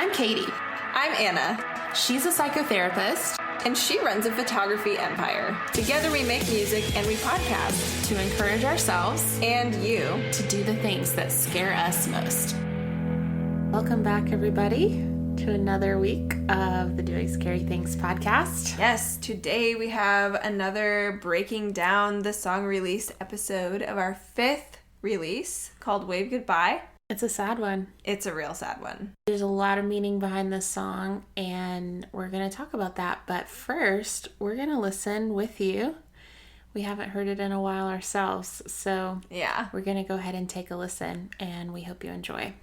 I'm Katie. I'm Anna. She's a psychotherapist. And she runs a photography empire. Together we make music and we podcast. To encourage ourselves. And you. To do the things that scare us most. Welcome back, everybody, to another week of the Doing Scary Things podcast. Yes, today we have another breaking down the song release episode of our 5th release called Wave Goodbye. It's a sad one. It's a real sad one. There's a lot of meaning behind this song, and we're going to talk about that. But first, we're going to listen with you. We haven't heard it in a while ourselves, so yeah, we're going to go ahead and take a listen, and we hope you enjoy.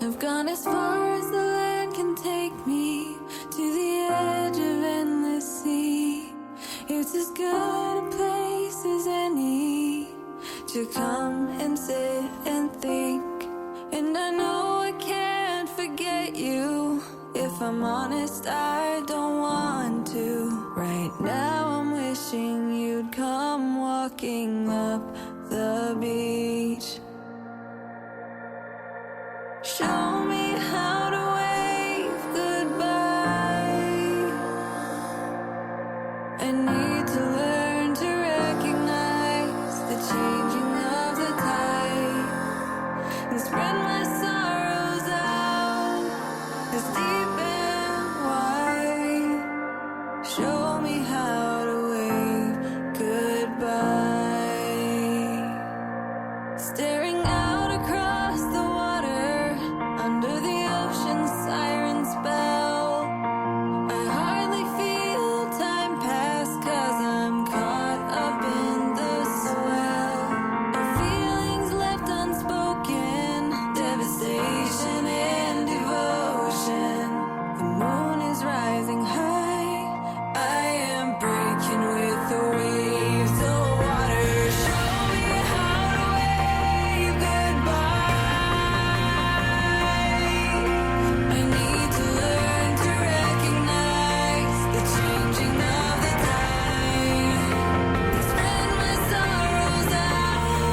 I've gone as far as the land can take me, to the edge of endless sea. It's as good a place as any to come and sit and think. And I know I can't forget you. If I'm honest, I don't want to. Right now I'm wishing you'd come walking up the beach. Show me how to wave goodbye. I need to learn to recognize the changing of the tide and spread my sorrows out as deep and wide. Show me how to wave goodbye. Staring out across the under the ocean's siren spell, I hardly feel time pass, 'cause I'm caught up in the swell of feelings left unspoken, devastation and devotion. The moon is rising high, I am breaking with the waves of water. Show me how to wave goodbye. I need to learn to recognize the changing of the tide and spread my sorrows out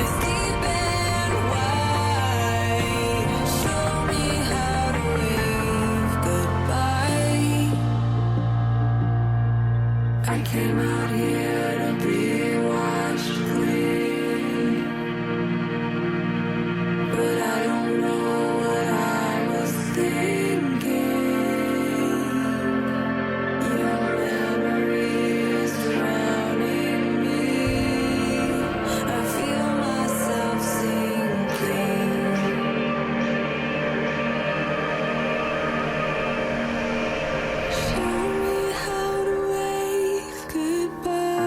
as deep and wide. Show me how to wave goodbye. I came out here to be washed clean, but I don't know what I was thinking. Your memory is drowning me. I feel myself sinking. Show me how to wave goodbye.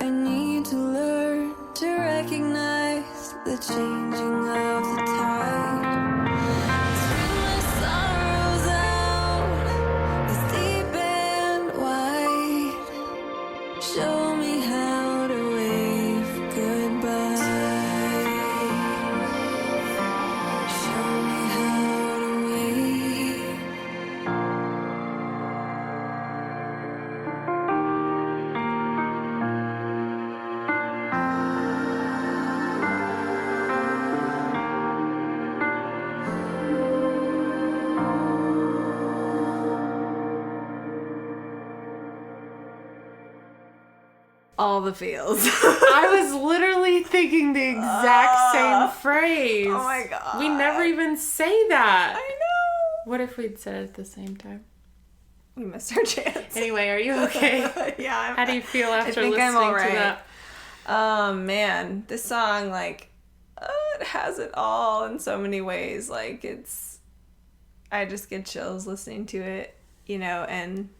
I need to learn to recognize the changing of the tide. Spread my sorrows out as deep and wide. Show me how to wave goodbye. Show me how to wave. All the feels. I was literally thinking the exact same phrase. Oh my God. We never even say that. I know. What if we'd said it at the same time? We missed our chance. Anyway, are you okay? Yeah. How do you feel after I think listening I'm all right. to that? Oh man, this song, it has it all in so many ways. I just get chills listening to it, and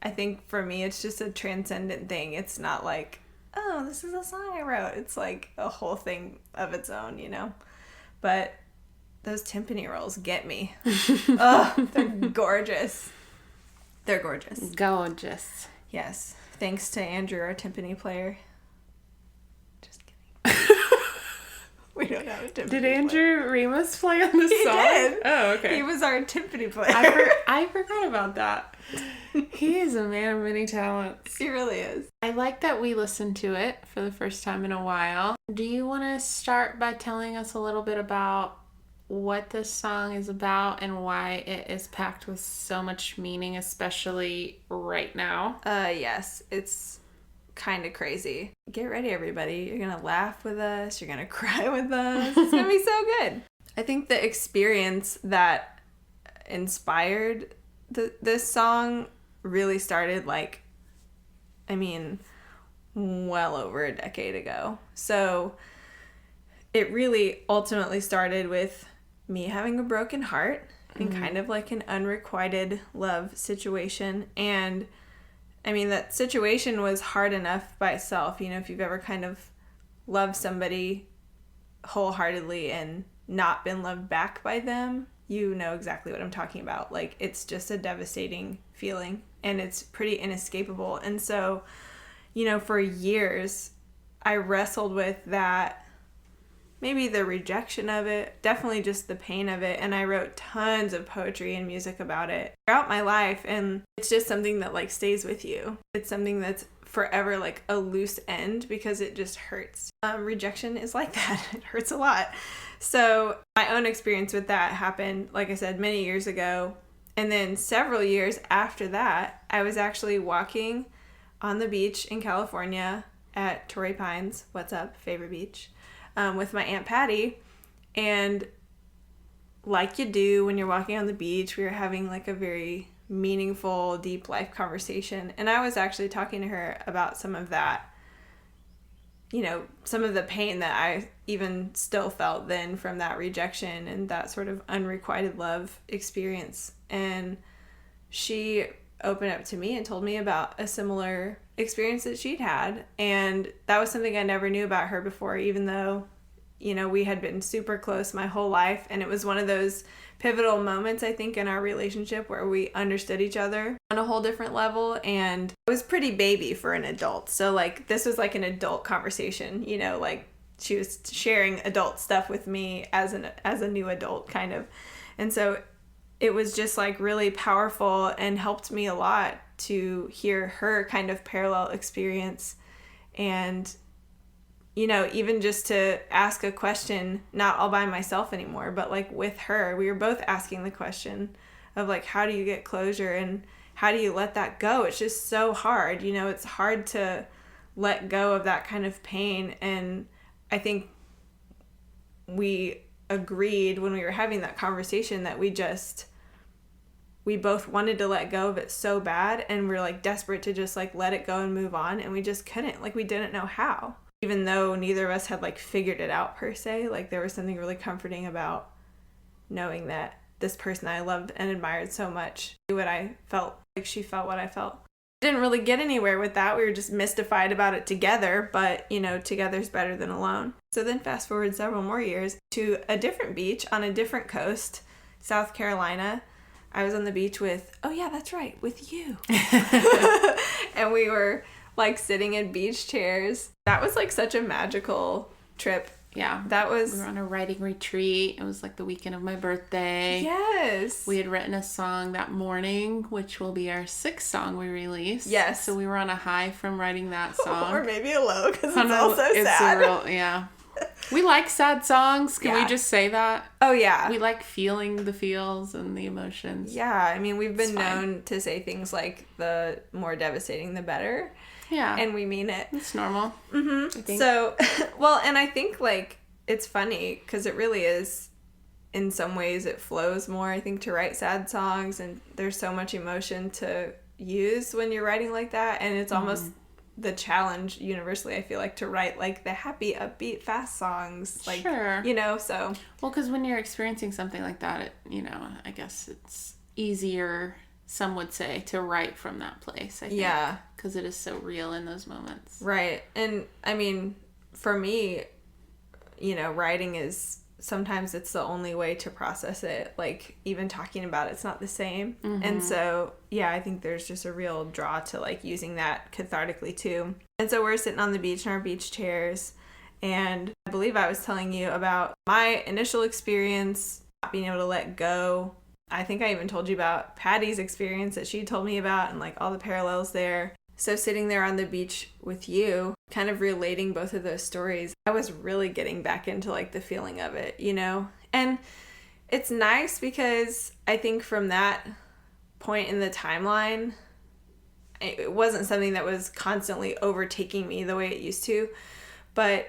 I think for me it's just a transcendent thing. It's not like, oh, this is a song I wrote. It's like a whole thing of its own, But those timpani rolls get me. Oh, they're gorgeous. They're gorgeous. Gorgeous. Yes. Thanks to Andrew, our timpani player. Just kidding. We don't have a timpani Did player. Andrew Remus play on this He song? did. Oh, okay. He was our timpani player. I forgot about that. He is a man of many talents. He really is. I like that we listened to it for the first time in a while. Do you want to start by telling us a little bit about what this song is about and why it is packed with so much meaning, especially right now? Yes, it's kind of crazy. Get ready, everybody. You're gonna laugh with us. You're gonna cry with us. It's gonna be so good. I think the experience that inspired this song really started well over a decade ago. So it really ultimately started with me having a broken heart and kind of like an unrequited love situation. And I mean, that situation was hard enough by itself. You know, if you've ever kind of loved somebody wholeheartedly and not been loved back by them, you know exactly what I'm talking about. Like, it's just a devastating feeling and it's pretty inescapable. And so, you know, for years, I wrestled with that, maybe the rejection of it, definitely just the pain of it. And I wrote tons of poetry and music about it throughout my life. And it's just something that like stays with you. It's something that's forever like a loose end because it just hurts. Rejection is like that. It hurts a lot. So my own experience with that happened, like I said, many years ago. And then several years after that, I was actually walking on the beach in California at Torrey Pines. What's up? Favorite beach. With my Aunt Patty. And like you do when you're walking on the beach, we were having like a very meaningful, deep life conversation. And I was actually talking to her about some of that, you know, some of the pain that I even still felt then from that rejection and that sort of unrequited love experience. And she opened up to me and told me about a similar experience that she'd had. And that was something I never knew about her before, even though, you know, we had been super close my whole life. And it was one of those pivotal moments, I think, in our relationship where we understood each other on a whole different level. And I was pretty baby for an adult. So like, this was like an adult conversation, you know, like she was sharing adult stuff with me as a new adult kind of. And so it was just like really powerful and helped me a lot to hear her kind of parallel experience. And, you know, even just to ask a question, not all by myself anymore, but like with her, we were both asking the question of like, how do you get closure and how do you let that go? It's just so hard. You know, it's hard to let go of that kind of pain. And I think we agreed when we were having that conversation that we both wanted to let go of it so bad, and we're like desperate to just like let it go and move on, and we just couldn't. Like, we didn't know how. Even though neither of us had like figured it out per se, like there was something really comforting about knowing that this person I loved and admired so much knew what I felt, like she felt what I felt. Didn't really get anywhere with that. We were just mystified about it together, but you know, together's better than alone. So then fast forward several more years to a different beach on a different coast, South Carolina. I was on the beach with, oh yeah, that's right, with you. And we were like sitting in beach chairs. That was like such a magical trip. Yeah. That was... We were on a writing retreat. It was like the weekend of my birthday. Yes. We had written a song that morning, which will be our 6th song we release. Yes. So we were on a high from writing that song. Or maybe a low, because it's also sad. Yeah. We like sad songs. Can we just say that? Oh, yeah. We like feeling the feels and the emotions. Yeah. I mean, we've been known to say things like the more devastating, the better. Yeah. And we mean it. It's normal. Mm-hmm. I think. So, well, and I think, like, it's funny because it really is, in some ways, it flows more, I think, to write sad songs. And there's so much emotion to use when you're writing like that. And it's almost the challenge universally, I feel like, to write like the happy, upbeat, fast songs. Like, sure. You know, so. Well, because when you're experiencing something like that, it, you know, I guess it's easier, some would say, to write from that place, I think. Yeah. Because it is so real in those moments. Right. And I mean, for me, you know, writing is, sometimes it's the only way to process it. Like, even talking about it's not the same. Mm-hmm. And so, yeah, I think there's just a real draw to like using that cathartically too. And so we're sitting on the beach in our beach chairs, And I believe I was telling you about my initial experience, not being able to let go. I think I even told you about Patty's experience that she told me about and like all the parallels there. So sitting there on the beach with you, kind of relating both of those stories, I was really getting back into like the feeling of it, you know? And it's nice because I think from that point in the timeline, it wasn't something that was constantly overtaking me the way it used to. But,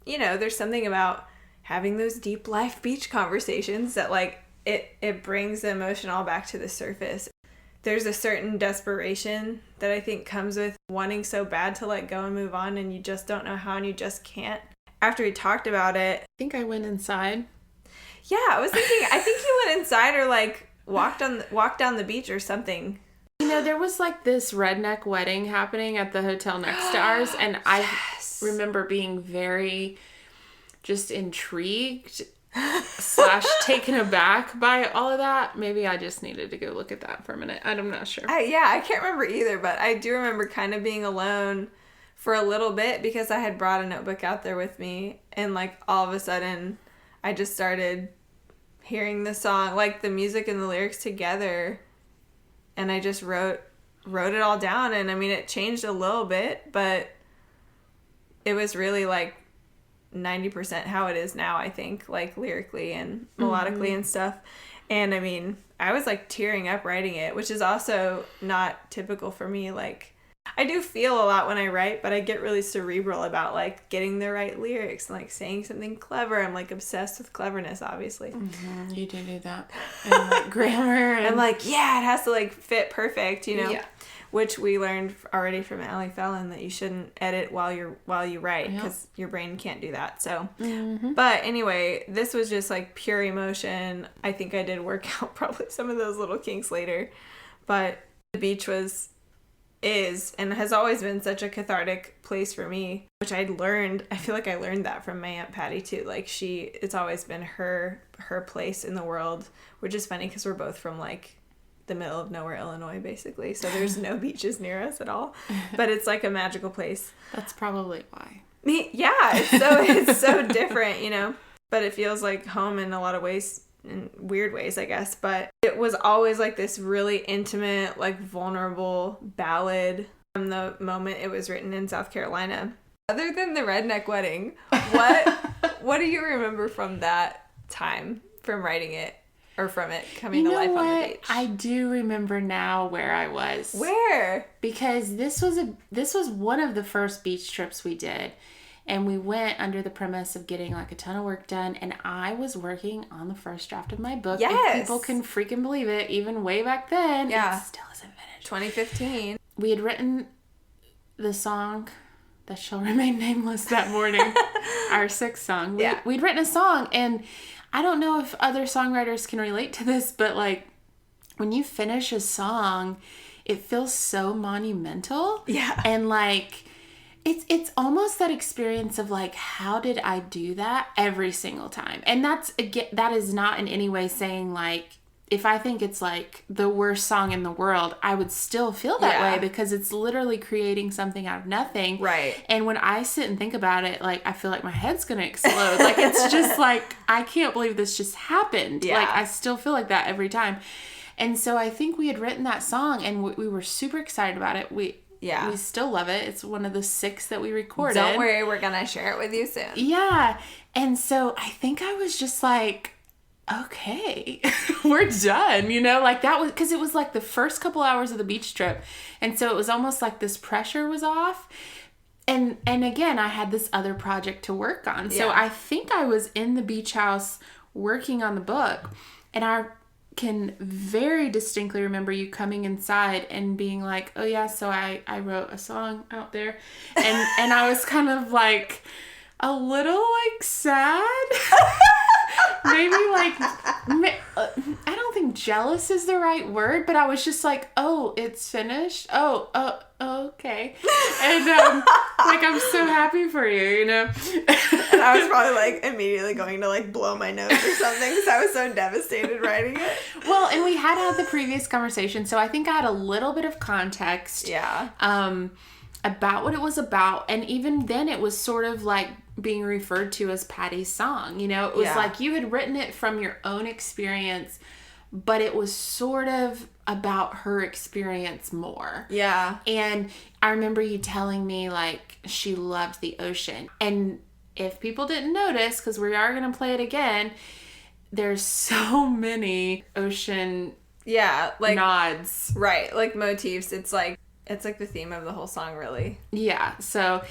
you know, there's something about having those deep life beach conversations that like it brings the emotion all back to the surface. There's a certain desperation that I think comes with wanting so bad to let go and move on, and you just don't know how and you just can't. After we talked about it, I think I went inside. Yeah, I was thinking, I think you went inside or like walked down the beach or something. You know, there was like this redneck wedding happening at the hotel next to ours, and I remember being very just intrigued / taken aback by all of that. Maybe I just needed to go look at that for a minute. I'm not sure. I can't remember either, but I do remember kind of being alone for a little bit because I had brought a notebook out there with me, and like all of a sudden I just started hearing the song, like the music and the lyrics together, and I just wrote it all down. And I mean, it changed a little bit, but it was really like 90% how it is now, I think, like lyrically and melodically and stuff. And I mean, I was like tearing up writing it, which is also not typical for me. Like, I do feel a lot when I write, but I get really cerebral about like getting the right lyrics and like saying something clever. I'm like obsessed with cleverness, obviously. Mm-hmm. You do that. And like grammar. And... I'm like, yeah, it has to like fit perfect, you know? Yeah. Which we learned already from Allie Fallon, that you shouldn't edit while you write, because your brain can't do that. So, But anyway, this was just like pure emotion. I think I did work out probably some of those little kinks later, but the beach is and has always been such a cathartic place for me, which I feel like I learned that from my Aunt Patty too. Like it's always been her place in the world, which is funny because we're both from like the middle of nowhere, Illinois, basically. So there's no beaches near us at all, but it's like a magical place. That's probably why. Yeah, it's so different, you know, but it feels like home in a lot of ways, in weird ways, I guess. But it was always like this really intimate, like vulnerable ballad from the moment it was written in South Carolina. Other than the redneck wedding, what do you remember from that time, from writing it? Or from it coming to life on the beach? I do remember now where I was. Where? Because this was one of the first beach trips we did. And we went under the premise of getting like a ton of work done. And I was working on the first draft of my book. Yes. If people can freaking believe it, even way back then. Yeah. It still isn't finished. 2015. We had written the song that shall remain nameless that morning. Our 6th song. We'd written a song, and I don't know if other songwriters can relate to this, but like when you finish a song, it feels so monumental. Yeah. And like it's almost that experience of like, how did I do that every single time? And that is not in any way saying like, if I think it's like the worst song in the world, I would still feel that way, because it's literally creating something out of nothing. Right. And when I sit and think about it, like, I feel like my head's going to explode. Like, it's just like, I can't believe this just happened. Yeah. Like, I still feel like that every time. And so I think we had written that song, and we were super excited about it. We still love it. It's one of the 6 that we recorded. Don't worry, we're going to share it with you soon. Yeah. And so I think I was just like, okay, we're done, you know, like that was, because it was like the first couple hours of the beach trip. And so it was almost like this pressure was off. And again, I had this other project to work on. So I think I was in the beach house working on the book, and I can very distinctly remember you coming inside and being like, oh yeah, so I wrote a song out there. And I was kind of like a little like sad. Maybe like, I don't think jealous is the right word, but I was just like, oh, it's finished. Oh, okay. And like, I'm so happy for you, you know? And I was probably like immediately going to like blow my nose or something because I was so devastated writing it. Well, and we had the previous conversation, so I think I had a little bit of context. Yeah. about what it was about. And even then it was sort of like being referred to as Patty's song. You know, it was like you had written it from your own experience, but it was sort of about her experience more. Yeah. And I remember you telling me like she loved the ocean. And if people didn't notice, because we are going to play it again, there's so many ocean like nods. Right, like motifs. It's like the theme of the whole song, really. Yeah. So,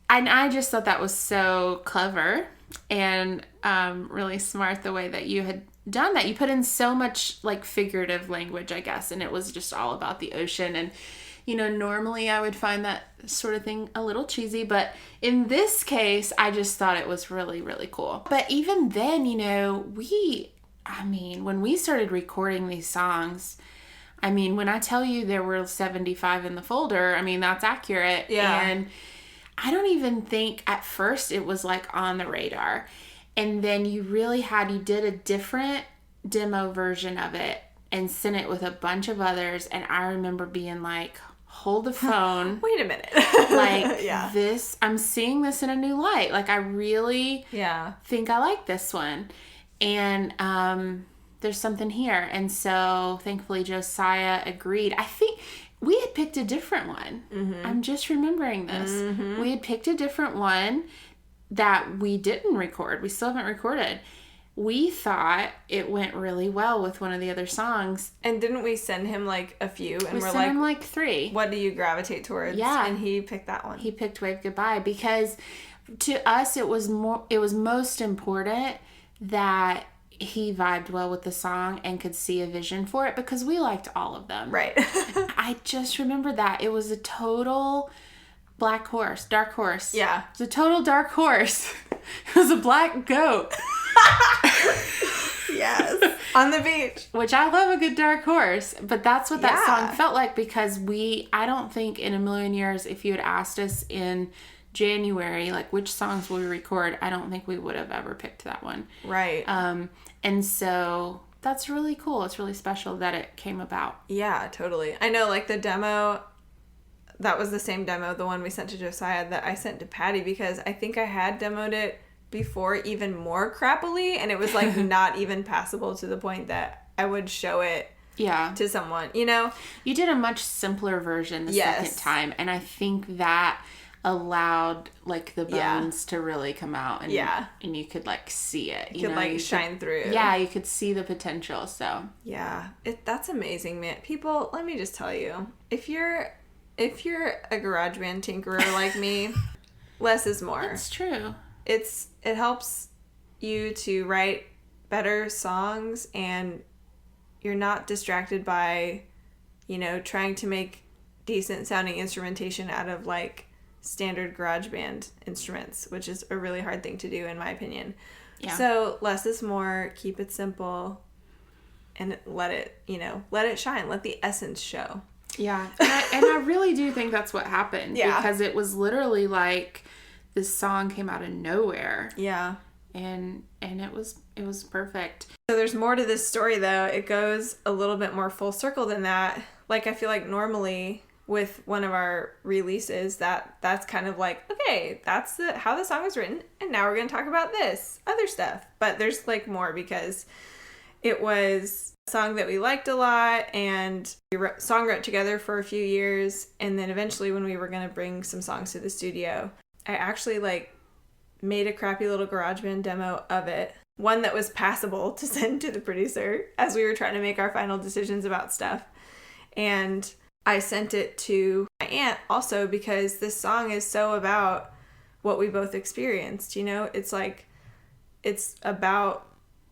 and I just thought that was so clever and really smart the way that you had done that. You put in so much like figurative language, I guess, and it was just all about the ocean. And, you know, normally I would find that sort of thing a little cheesy, but in this case, I just thought it was really, really cool. But even then, you know, when we started recording these songs, I mean, when I tell you there were 75 in the folder, I mean, that's accurate. Yeah. And I don't even think at first it was like on the radar. And then you did a different demo version of it and sent it with a bunch of others. And I remember being like, hold the phone. Wait a minute. Like this, I'm seeing this in a new light. Like I really think I like this one. And there's something here. And so thankfully Josiah agreed. I think we had picked a different one. Mm-hmm. I'm just remembering this. Mm-hmm. We had picked a different one that we didn't record. We still haven't recorded. We thought it went really well with one of the other songs. And didn't we send him like a few? And we sent him like 3. What do you gravitate towards? Yeah. And he picked that one. He picked Wave Goodbye because to us it was most important that he vibed well with the song and could see a vision for it because we liked all of them. Right. I just remember that. It was a total dark horse. Yeah. It was a total dark horse. It was a black goat. Yes. On the beach. Which I love a good dark horse, but that's what that song felt like because I don't think in a million years if you had asked us in January, like which songs will we record, I don't think we would have ever picked that one. Right. And so that's really cool. It's really special that it came about. Yeah, totally. I know like the demo, that was the same demo, the one we sent to Josiah that I sent to Patty because I think I had demoed it before even more crappily and it was like not even passable to the point that I would show it to someone, you know? You did a much simpler version the second time and I think that allowed like the bones to really come out and you could like see it. You could like shine through. Yeah, you could see the potential. So yeah, that's amazing, man. People, let me just tell you, if you're a garage band tinkerer like me, less is more. It's true. It helps you to write better songs and you're not distracted by, you know, trying to make decent sounding instrumentation out of like standard garage band instruments, which is a really hard thing to do in my opinion. Yeah. So less is more, keep it simple and let it shine. Let the essence show. Yeah. And I really do think that's what happened. Yeah. Because it was literally like this song came out of nowhere. Yeah. And it was perfect. So there's more to this story though. It goes a little bit more full circle than that. Like I feel like normally with one of our releases that's kind of like, okay, that's how the song was written and now we're going to talk about this other stuff. But there's like more because it was a song that we liked a lot and we wrote together for a few years and then eventually when we were going to bring some songs to the studio, I actually like made a crappy little GarageBand demo of it. One that was passable to send to the producer as we were trying to make our final decisions about stuff. And I sent it to my aunt also because this song is so about what we both experienced, you know? It's like, it's about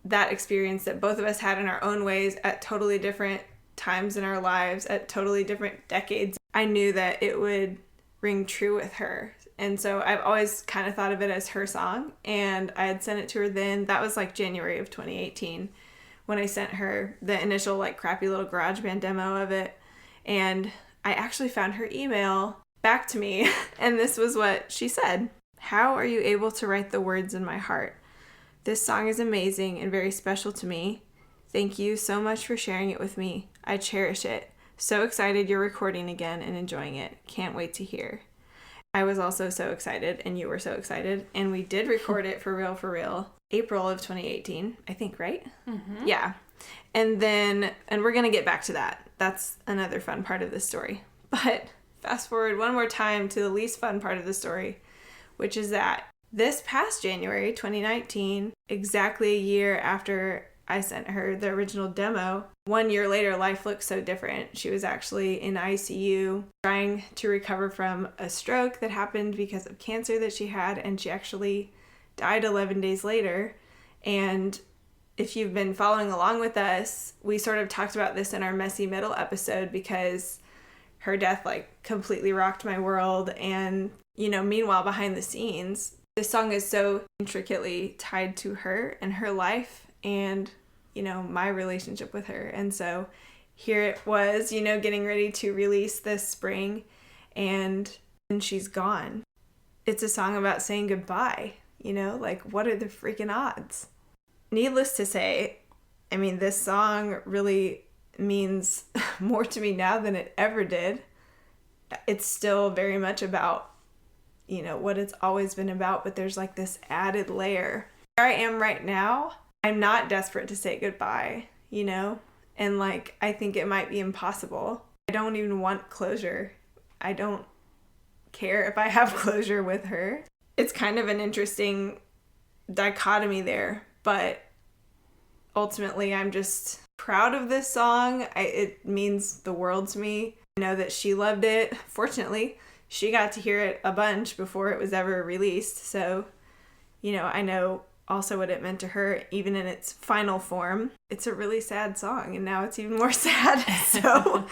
that experience that both of us had in our own ways at totally different times in our lives, at totally different decades. I knew that it would ring true with her. And so I've always kind of thought of it as her song. And I had sent it to her then. That was like January of 2018 when I sent her the initial like crappy little GarageBand demo of it. And I actually found her email back to me. And this was what she said. How are you able to write the words in my heart? This song is amazing and very special to me. Thank you so much for sharing it with me. I cherish it. So excited you're recording again and enjoying it. Can't wait to hear. I was also so excited, and you were so excited, and we did record it for real, April of 2018, I think, right? Mm-hmm. Yeah. And we're going to get back to that. That's another fun part of the story. But fast forward one more time to the least fun part of the story, which is that this past January 2019, exactly a year after I sent her the original demo, 1 year later, life looked so different. She was actually in ICU trying to recover from a stroke that happened because of cancer that she had, and she actually died 11 days later. And if you've been following along with us, we sort of talked about this in our Messy Middle episode, because her death like completely rocked my world. And, you know, meanwhile, behind the scenes, this song is so intricately tied to her and her life and, you know, my relationship with her. And so here it was, you know, getting ready to release this spring, and she's gone. It's a song about saying goodbye, you know, like, what are the freaking odds? Needless to say, I mean, this song really means more to me now than it ever did. It's still very much about, you know, what it's always been about, but there's like this added layer. Where I am right now, I'm not desperate to say goodbye, you know? And like, I think it might be impossible. I don't even want closure. I don't care if I have closure with her. It's kind of an interesting dichotomy there, but ultimately I'm just proud of this song. It means the world to me. I know that she loved it. Fortunately, she got to hear it a bunch before it was ever released. So, you know, I know also what it meant to her, even in its final form. It's a really sad song, and now it's even more sad. So,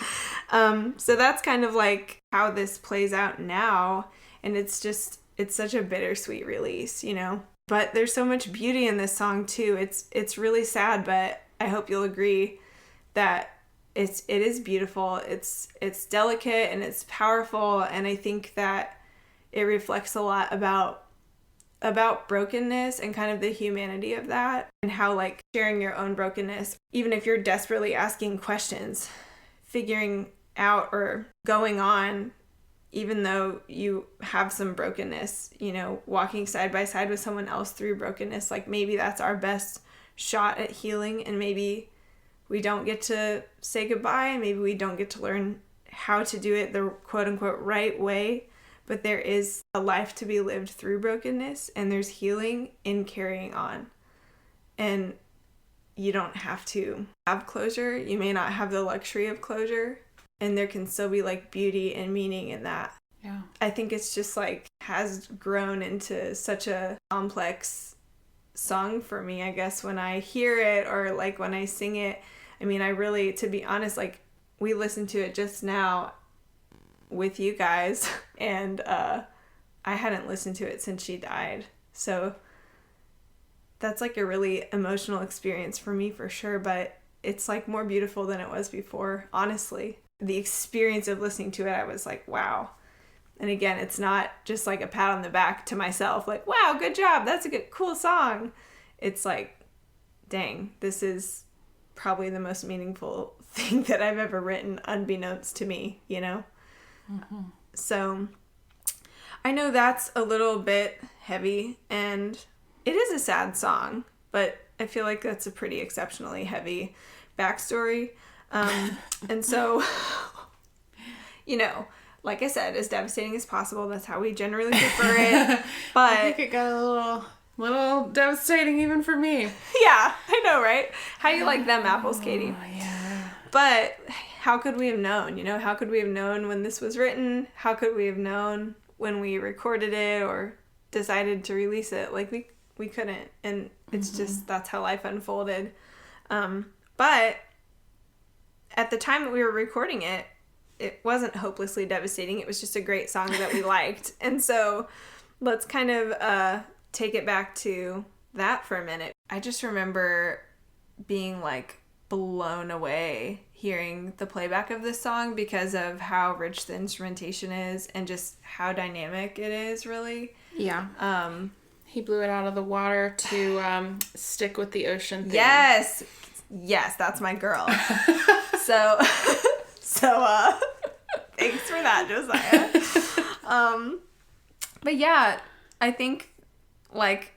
so that's kind of like how this plays out now. And it's such a bittersweet release, you know? But there's so much beauty in this song too. It's really sad, but I hope you'll agree that it is beautiful. It's delicate and it's powerful, and I think that it reflects a lot about brokenness and kind of the humanity of that, and how like sharing your own brokenness, even if you're desperately asking questions, figuring out or going on, even though you have some brokenness, you know, walking side by side with someone else through brokenness, like maybe that's our best shot at healing, and maybe we don't get to say goodbye, and maybe we don't get to learn how to do it the quote-unquote right way, but there is a life to be lived through brokenness, and there's healing in carrying on. And you don't have to have closure. You may not have the luxury of closure, and there can still be like beauty and meaning in that. Yeah. I think it's just like has grown into such a complex song for me, I guess, when I hear it or like when I sing it. I mean, I really, to be honest, like we listened to it just now with you guys, and I hadn't listened to it since she died. So that's like a really emotional experience for me for sure, but it's like more beautiful than it was before, honestly. The experience of listening to it, I was like, wow. And again, it's not just like a pat on the back to myself, like, wow, good job, that's a good, cool song. It's like, dang, this is probably the most meaningful thing that I've ever written, unbeknownst to me, you know? Mm-hmm. So I know that's a little bit heavy, and it is a sad song, but I feel like that's a pretty exceptionally heavy backstory. And so, you know, like I said, as devastating as possible, that's how we generally prefer it. But I think it got a little devastating even for me. Yeah, I know, right? How you like them apples, Katie? Oh, yeah. But how could we have known? You know, how could we have known when this was written? How could we have known when we recorded it or decided to release it? Like we couldn't, and it's just that's how life unfolded. But at the time that we were recording it, it wasn't hopelessly devastating. It was just a great song that we liked. And so let's kind of take it back to that for a minute. I just remember being like blown away hearing the playback of this song because of how rich the instrumentation is and just how dynamic it is, really. Yeah. He blew it out of the water to stick with the ocean theme. Yes, that's my girl. So thanks for that, Josiah. But yeah, I think like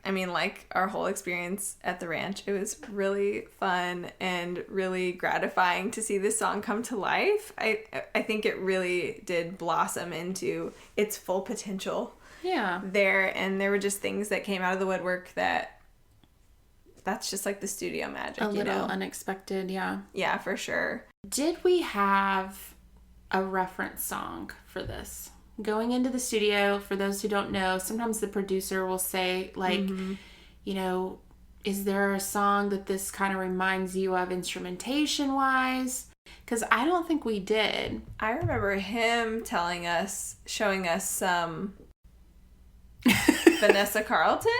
our whole experience at the ranch, it was really fun and really gratifying to see this song come to life. I think it really did blossom into its full potential. Yeah. There, and there were just things that came out of the woodwork that's just like the studio magic, A little unexpected, yeah. Yeah, for sure. Did we have a reference song for this? Going into the studio, for those who don't know, sometimes the producer will say, like, you know, is there a song that this kind of reminds you of instrumentation-wise? Because I don't think we did. I remember him showing us some Vanessa Carlton,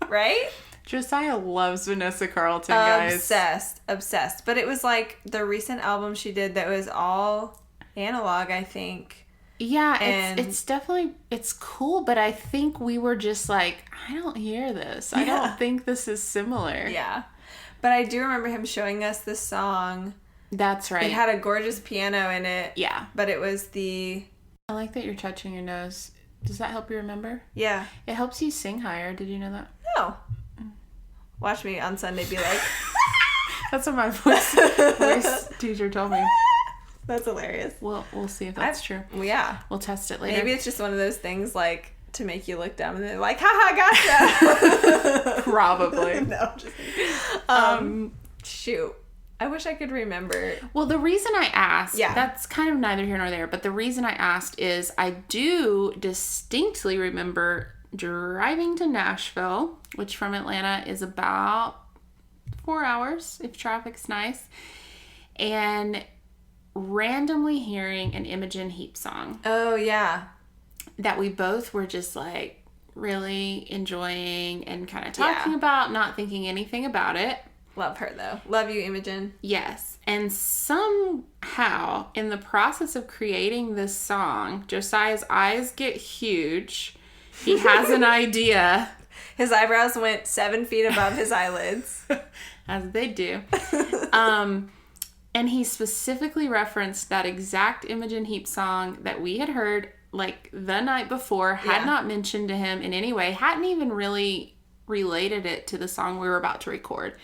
right? Josiah loves Vanessa Carlton, guys. Obsessed. But it was like the recent album she did that was all analog, I think. Yeah, it's definitely, it's cool, but I think we were just like, I don't hear this. I don't think this is similar. Yeah. But I do remember him showing us this song. That's right. It had a gorgeous piano in it. Yeah. But it was I like that you're touching your nose. Does that help you remember? Yeah. It helps you sing higher. Did you know that? No. Watch me on Sunday be like... That's what my voice teacher told me. That's hilarious. We'll see if that's true. Yeah. We'll test it later. Maybe it's just one of those things like to make you look dumb and then like, haha, gotcha. Probably. No, just shoot. I wish I could remember. Well, the reason I asked, that's kind of neither here nor there, but the reason I asked is I do distinctly remember driving to Nashville, which from Atlanta is about 4 hours if traffic's nice, and randomly hearing an Imogen Heap song. Oh, yeah. That we both were just like really enjoying and kind of talking about, not thinking anything about it. Love her, though. Love you, Imogen. Yes. And somehow, in the process of creating this song, Josiah's eyes get huge. He has an idea. His eyebrows went 7 feet above his eyelids. As they do. And he specifically referenced that exact Imogen Heap song that we had heard like the night before, had not mentioned to him in any way, hadn't even really related it to the song we were about to record.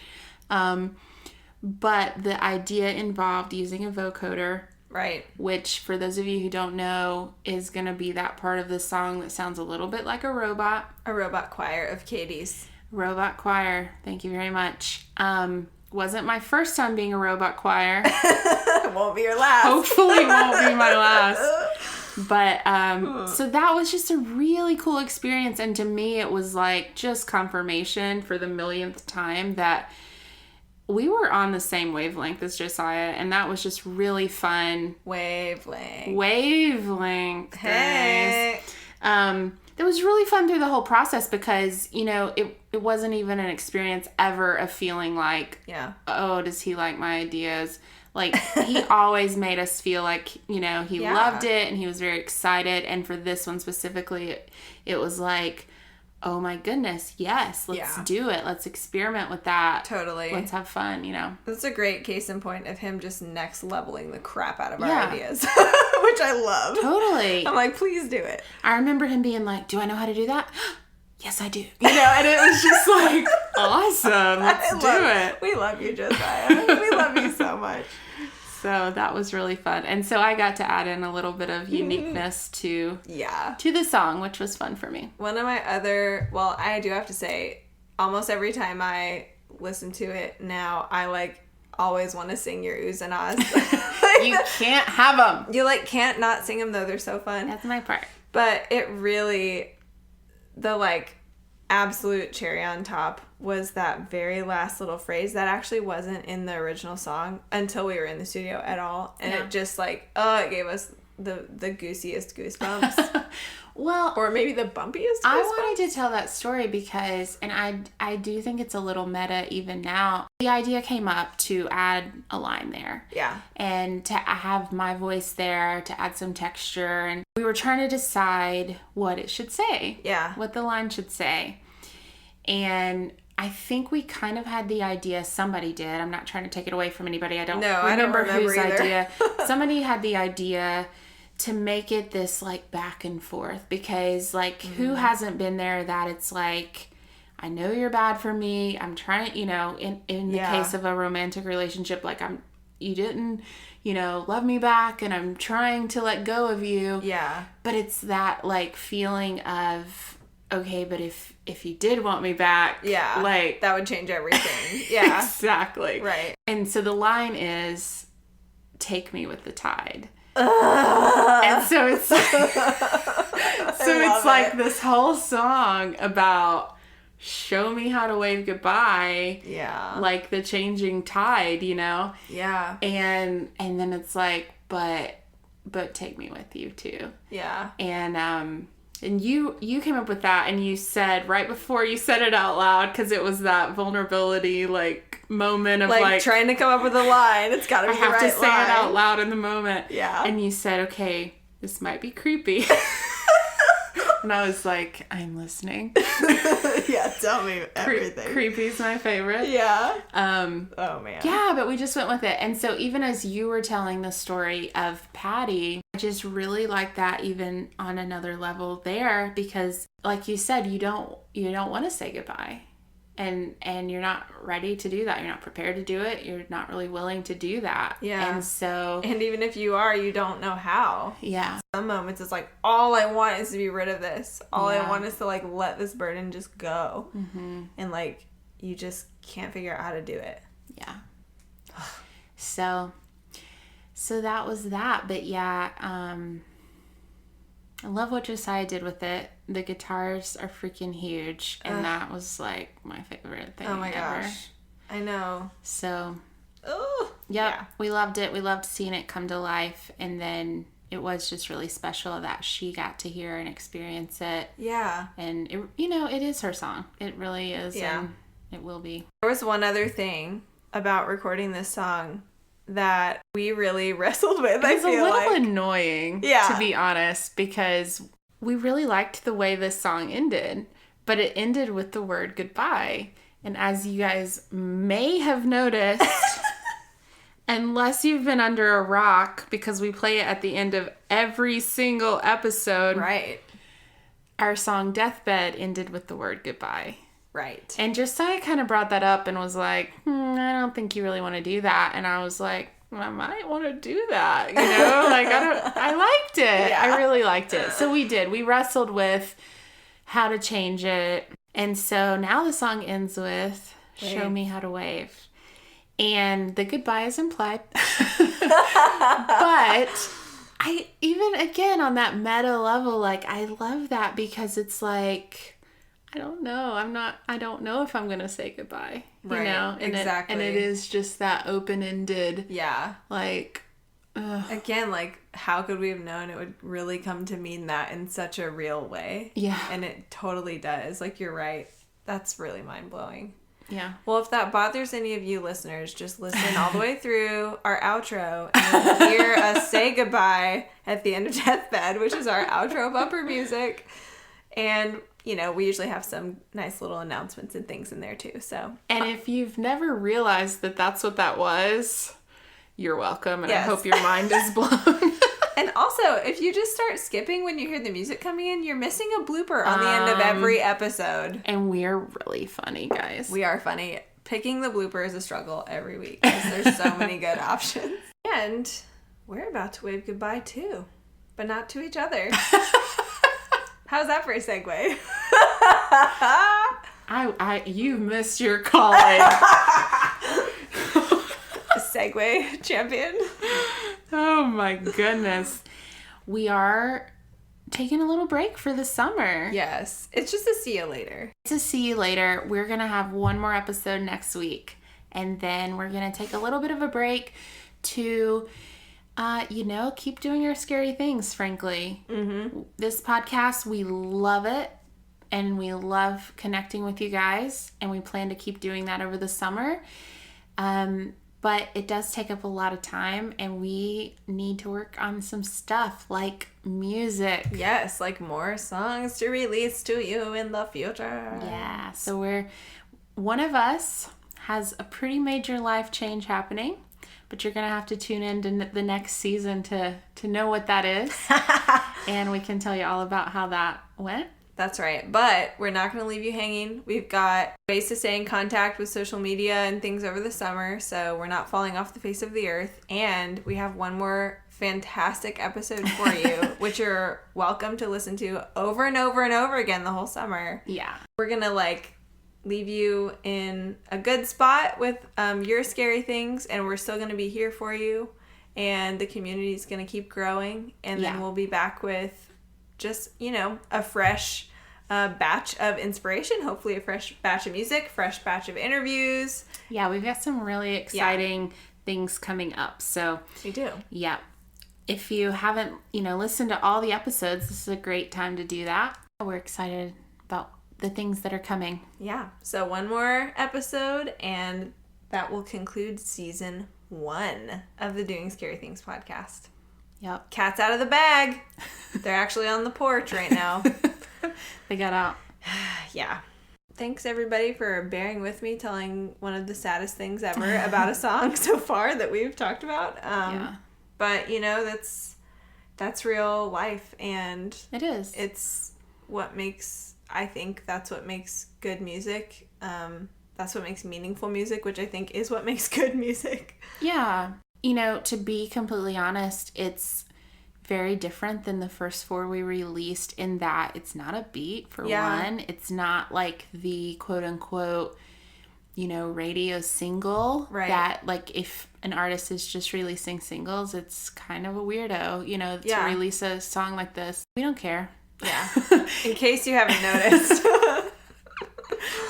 But the idea involved using a vocoder. Right. Which, for those of you who don't know, is going to be that part of the song that sounds a little bit like a robot. A robot choir of Katie's. Robot choir. Thank you very much. Wasn't my first time being a robot choir. Won't be your last. Hopefully won't be my last. But, so that was just a really cool experience. And to me, it was like just confirmation for the millionth time that we were on the same wavelength as Josiah. And that was just really fun. Wavelength, guys. It was really fun through the whole process because, you know, it wasn't even an experience ever of feeling like, oh, does he like my ideas? Like, he always made us feel like, you know, he loved it and he was very excited. And for this one specifically, it was like, oh my goodness, yes, let's do it. Let's experiment with that. Totally. Let's have fun, you know. That's a great case in point of him just next leveling the crap out of our ideas, which I love. Totally. I'm like, please do it. I remember him being like, do I know how to do that? Yes, I do. You know, and it was just like, awesome. Let's do it. We love you, Josiah. We love you so much. So that was really fun. And so I got to add in a little bit of uniqueness to the song, which was fun for me. One of my I do have to say, almost every time I listen to it now, I like always want to sing your oohs and ahs. You can't have them. You like can't not sing them though. They're so fun. That's my part. But it really, the like absolute cherry on top was that very last little phrase that actually wasn't in the original song until we were in the studio at all. And it just like, it gave us the goosiest goosebumps. Well, or maybe the bumpiest goosebumps. I wanted to tell that story because, and I do think it's a little meta even now. The idea came up to add a line there. Yeah. And to have my voice there, to add some texture. And we were trying to decide what it should say. Yeah. What the line should say. And I think we kind of had the idea, somebody did. I'm not trying to take it away from anybody. I don't remember whose either. idea. Somebody had the idea to make it this like back and forth, because like who hasn't been there that it's like, I know you're bad for me. I'm trying, in the case of a romantic relationship, like you didn't, love me back, and I'm trying to let go of you. Yeah. But it's that like feeling of, okay, but if you did want me back, like that would change everything. Yeah. Exactly. Right. And so the line is, take me with the tide. And so it's like this whole song about show me how to wave goodbye. Yeah. Like the changing tide, Yeah. And then it's like, but take me with you too. Yeah. And you came up with that, and you said right before you said it out loud, because it was that vulnerability like moment of like trying to come up with a line. It's got to be the right line. I have to say it out loud in the moment. Yeah. And you said, okay, this might be creepy. And I was like, I'm listening. Yeah, tell me everything. Creepy's my favorite. Yeah. Oh man. Yeah, but we just went with it. And so even as you were telling the story of Patty, I just really like that even on another level there, because like you said, you don't want to say goodbye. And you're not ready to do that. You're not prepared to do it. You're not really willing to do that. Yeah. And even if you are, you don't know how. Yeah. Some moments it's like, all I want is to be rid of this. All I want is to like let this burden just go. Mm-hmm. And like, you just can't figure out how to do it. Yeah. So that was that. But yeah, I love what Josiah did with it. The guitars are freaking huge, and that was like my favorite thing ever. Oh my gosh. I know. So, yep. Yeah, we loved it. We loved seeing it come to life, and then it was just really special that she got to hear and experience it. Yeah. And it is her song. It really is. Yeah. And it will be. There was one other thing about recording this song that we really wrestled with. It was a little annoying, to be honest, because we really liked the way this song ended, but it ended with the word goodbye. And as you guys may have noticed, unless you've been under a rock, because we play it at the end of every single episode, right? Our song Deathbed ended with the word goodbye. Right. And Josiah kind of brought that up and was like, I don't think you really want to do that. And I was like, I might want to do that. I liked it. Yeah. I really liked it. So we did. We wrestled with how to change it. And so now the song ends with show me how to wave. And the goodbye is implied. But I, even again on that meta level, like I love that, because it's like, I don't know. I don't know if I'm going to say goodbye. Right. And exactly. And it is just that open-ended. Yeah. Like, again, like, how could we have known it would really come to mean that in such a real way? Yeah. And it totally does. Like, you're right. That's really mind-blowing. Yeah. Well, if that bothers any of you listeners, just listen all the way through our outro and you'll hear us say goodbye at the end of Deathbed, which is our outro bumper music. And we usually have some nice little announcements and things in there too. So, and if you've never realized that that's what that was, you're welcome. And yes. I hope your mind is blown. And also, if you just start skipping when you hear the music coming in, you're missing a blooper on the end of every episode. And we're really funny, guys. We are funny. Picking the blooper is a struggle every week because there's so many good options. And we're about to wave goodbye too, but not to each other. How's that for a segue? You missed your calling. Segue champion. Oh my goodness. We are taking a little break for the summer. Yes. It's just a see you later. It's a see you later. We're going to have one more episode next week. And then we're going to take a little bit of a break to keep doing our scary things, frankly. Mm-hmm. This podcast, we love it, and we love connecting with you guys, and we plan to keep doing that over the summer. But it does take up a lot of time, and we need to work on some stuff like music. Yes, like more songs to release to you in the future. Yeah, so one of us has a pretty major life change happening. but you're going to have to tune in to the next season to know what that is. And we can tell you all about how that went. That's right. But we're not going to leave you hanging. We've got ways to stay in contact with social media and things over the summer, so we're not falling off the face of the earth. And we have one more fantastic episode for you, which you're welcome to listen to over and over and over again the whole summer. Yeah. We're going to leave you in a good spot with your scary things, and we're still going to be here for you. And the community is going to keep growing, and then we'll be back with just, a fresh batch of inspiration, hopefully a fresh batch of music, fresh batch of interviews. Yeah, we've got some really exciting things coming up. So we do. Yeah. If you haven't, listened to all the episodes, this is a great time to do that. We're excited about the things that are coming. Yeah. So one more episode, and that will conclude season 1 of the Doing Scary Things podcast. Yep. Cat's out of the bag. They're actually on the porch right now. They got out. Yeah. Thanks, everybody, for bearing with me telling one of the saddest things ever about a song so far that we've talked about. But, that's real life. And it is. It's what makes, I think that's what makes good music. That's what makes meaningful music, which I think is what makes good music. Yeah. To be completely honest, it's very different than the first 4 we released in that it's not a beat for one. It's not like the quote unquote, radio single that if an artist is just releasing singles, it's kind of a weirdo, to release a song like this. We don't care. Yeah. In case you haven't noticed.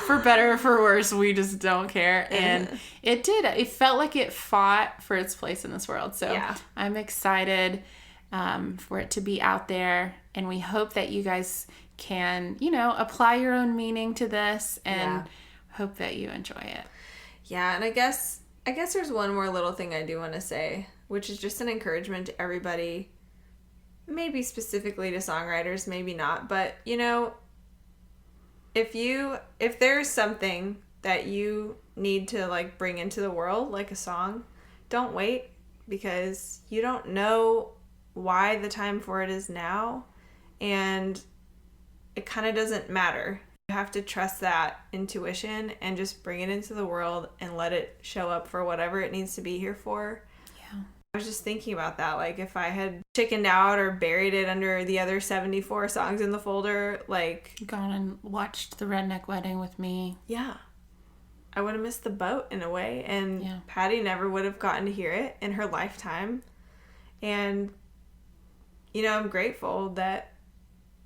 For better or for worse, we just don't care. And it felt like it fought for its place in this world. So I'm excited for it to be out there. And we hope that you guys can, apply your own meaning to this and hope that you enjoy it. Yeah. And I guess there's one more little thing I do want to say, which is just an encouragement to everybody, maybe specifically to songwriters, maybe not. But, if there's something that you need to bring into the world, like a song, don't wait, because you don't know why the time for it is now, and it kind of doesn't matter. You have to trust that intuition and just bring it into the world and let it show up for whatever it needs to be here for. Yeah. I was just thinking about that. If I had chickened out or buried it under the other 74 songs in the folder, gone and watched the Redneck Wedding with me. Yeah. I would have missed the boat in a way. And Patty never would have gotten to hear it in her lifetime. And, I'm grateful that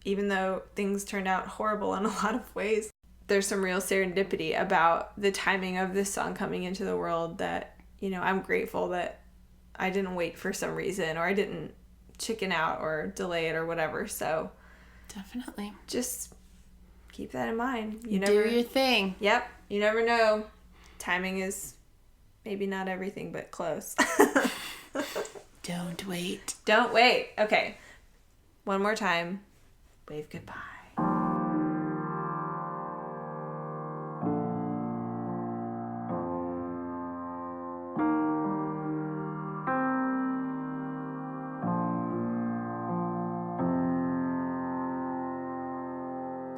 even though things turned out horrible in a lot of ways, there's some real serendipity about the timing of this song coming into the world that, I'm grateful that I didn't wait for some reason, or I didn't chicken out or delay it or whatever. So definitely just keep that in mind. You do your thing. Yep. You never know. Timing is maybe not everything, but close. Don't wait. Don't wait. Okay. One more time. Wave goodbye.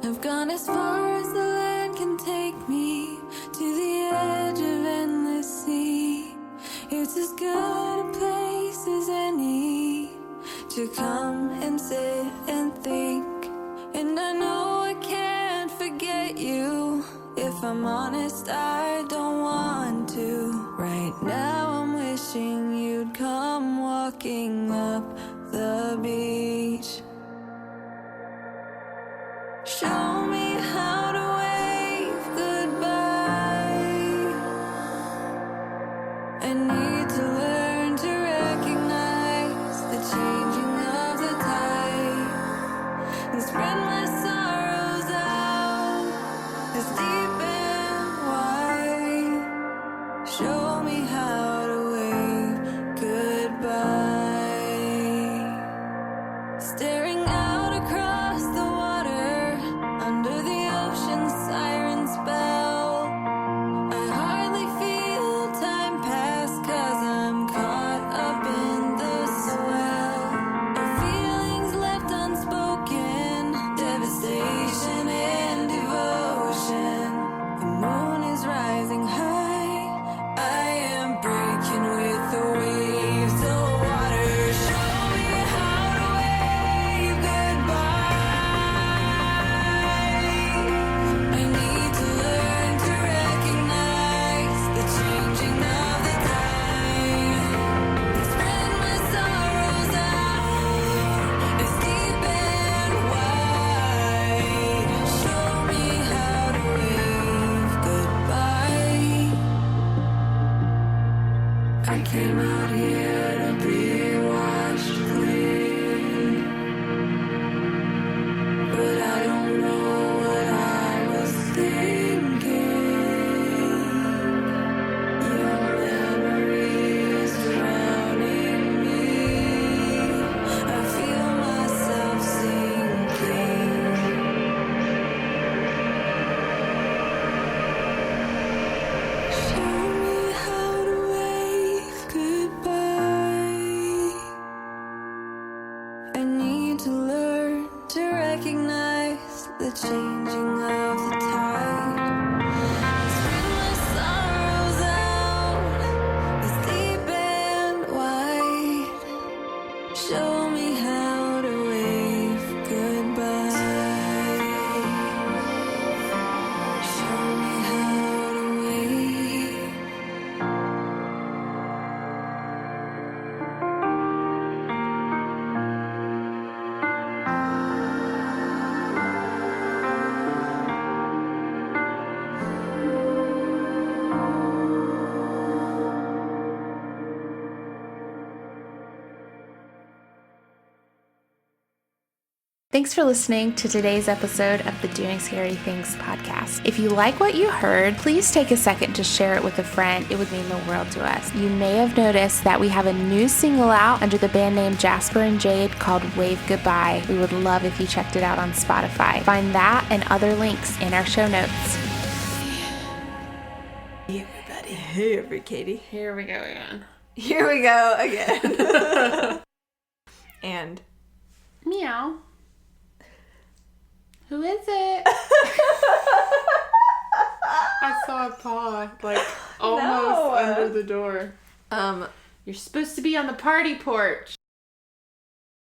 I've gone as far as the land can take me, to the edge of endless sea. It's as good a place as any to come and sit and think. And I know I can't forget you. If I'm honest, I don't want to. Right now I'm wishing you'd come walking up the beach. Show me how to wave goodbye. I need to learn to recognize the changing of the tide and spread my sorrows out as deep and wide. Show me how to wave goodbye. Staring out across the water, under the ocean's siren spell, I hardly feel time pass 'cause I'm Thanks for listening to today's episode of the Doing Scary Things podcast. If you like what you heard, please take a second to share it with a friend. It would mean the world to us. You may have noticed that we have a new single out under the band name Jasper and Jade called Wave Goodbye. We would love if you checked it out on Spotify. Find that and other links in our show notes. Hey everybody. Hey every Katie. Here we go again. Here we go again. And meow. Who is it? I saw a paw, like, almost under the door. You're supposed to be on the party porch.